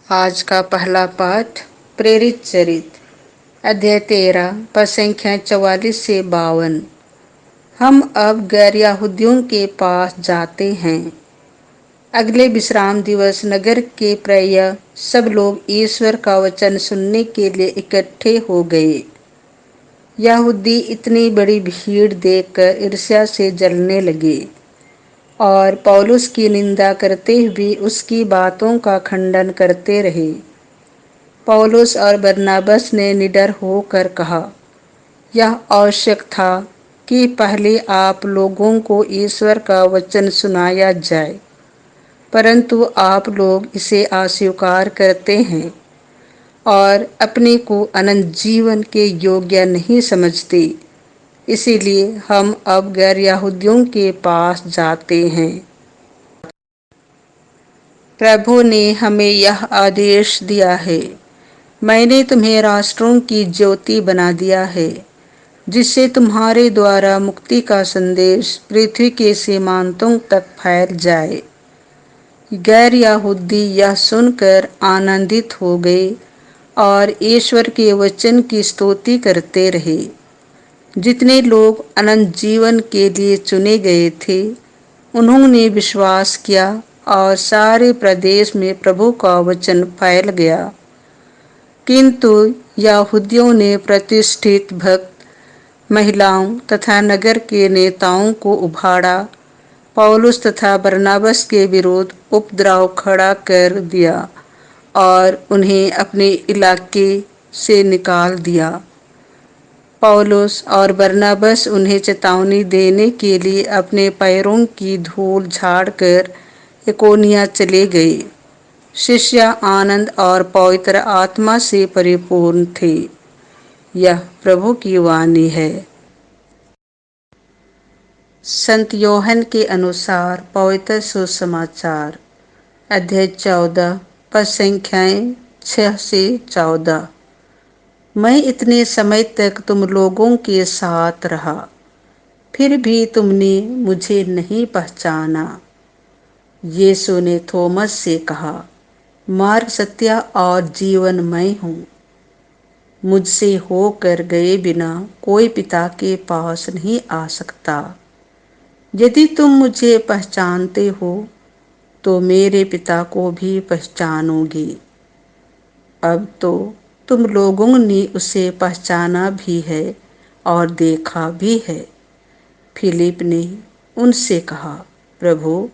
आज का पहला पाठ प्रेरित चरित अध्याय 13 पद संख्या 44 से 52। हम अब गैर यहूदियों के पास जाते हैं। अगले विश्राम दिवस नगर के प्रायः सब लोग ईश्वर का वचन सुनने के लिए इकट्ठे हो गए। यहूदी इतनी बड़ी भीड़ देखकर ईर्ष्या से जलने लगे और पौलुस की निंदा करते हुए उसकी बातों का खंडन करते रहे। पौलुस और बरनबास ने निडर होकर कहा, यह आवश्यक था कि पहले आप लोगों को ईश्वर का वचन सुनाया जाए, परंतु आप लोग इसे अस्वीकार करते हैं और अपने को अनंत जीवन के योग्य नहीं समझते। इसीलिए हम अब गैर यहूदियों के पास जाते हैं। प्रभु ने हमें यह आदेश दिया है, मैंने तुम्हें राष्ट्रों की ज्योति बना दिया है, जिससे तुम्हारे द्वारा मुक्ति का संदेश पृथ्वी के सीमांतों तक फैल जाए। गैर यहूदी यह सुनकर आनंदित हो गए और ईश्वर के वचन की स्तुति करते रहे। जितने लोग अनंत जीवन के लिए चुने गए थे, उन्होंने विश्वास किया और सारे प्रदेश में प्रभु का वचन फैल गया। किंतु यहूदियों ने प्रतिष्ठित भक्त, महिलाओं तथा नगर के नेताओं को उभाड़ा, पौलुस तथा बरनबास के विरुद्ध उपद्रव खड़ा कर दिया और उन्हें अपने इलाके से निकाल दिया। पौलुस और बरनबास उन्हें चेतावनी देने के लिए अपने पैरों की धूल झाड़कर इकोनिया चले गए। शिष्य आनंद और पवित्र आत्मा से परिपूर्ण थे। यह प्रभु की वाणी है। संत यूहन्ना के अनुसार पवित्र सुसमाचार अध्याय 14 पद संख्याएं 6 से 14। मैं इतने समय तक तुम लोगों के साथ रहा, फिर भी तुमने मुझे नहीं पहचाना। यीशु ने थोमस से कहा, मार्ग, सत्य और जीवन मैं हूँ। मुझसे होकर गए बिना कोई पिता के पास नहीं आ सकता। यदि तुम मुझे पहचानते हो तो मेरे पिता को भी पहचानोगे। अब तो तुम लोगों ने उसे पहचाना भी है और देखा भी है। फिलिप ने उनसे कहा, प्रभु,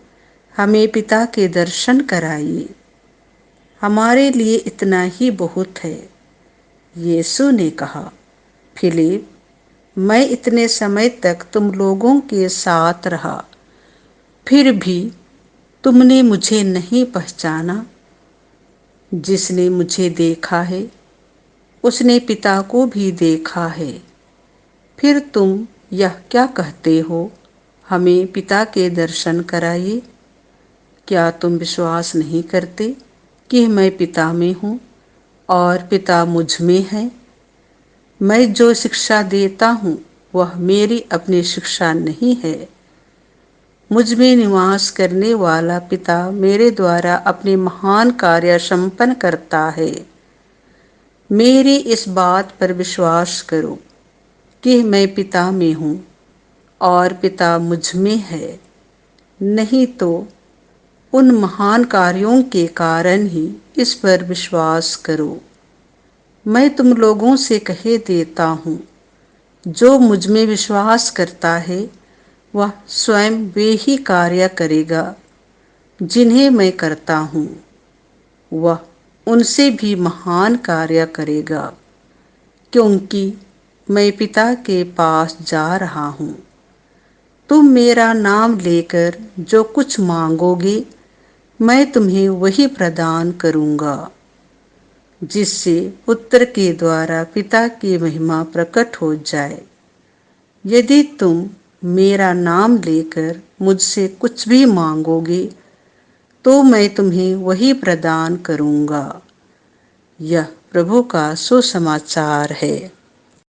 हमें पिता के दर्शन कराइए, हमारे लिए इतना ही बहुत है। यीशु ने कहा, फिलिप, मैं इतने समय तक तुम लोगों के साथ रहा, फिर भी तुमने मुझे नहीं पहचाना। जिसने मुझे देखा है, उसने पिता को भी देखा है। फिर तुम यह क्या कहते हो, हमें पिता के दर्शन कराइए? क्या तुम विश्वास नहीं करते कि मैं पिता में हूँ और पिता मुझ में है? मैं जो शिक्षा देता हूँ वह मेरी अपनी शिक्षा नहीं है। मुझ में निवास करने वाला पिता मेरे द्वारा अपने महान कार्य संपन्न करता है। मेरी इस बात पर विश्वास करो कि मैं पिता में हूँ और पिता मुझ में है, नहीं तो उन महान कार्यों के कारण ही इस पर विश्वास करो। मैं तुम लोगों से कह देता हूँ, जो मुझ में विश्वास करता है वह स्वयं वे ही कार्य करेगा जिन्हें मैं करता हूँ, वह उनसे भी महान कार्य करेगा, क्योंकि मैं पिता के पास जा रहा हूँ। तुम मेरा नाम लेकर जो कुछ मांगोगे, मैं तुम्हें वही प्रदान करूँगा, जिससे पुत्र के द्वारा पिता की महिमा प्रकट हो जाए। यदि तुम मेरा नाम लेकर मुझसे कुछ भी मांगोगे, तो मैं तुम्हें वही प्रदान करूँगा। यह प्रभु का सुसमाचार है।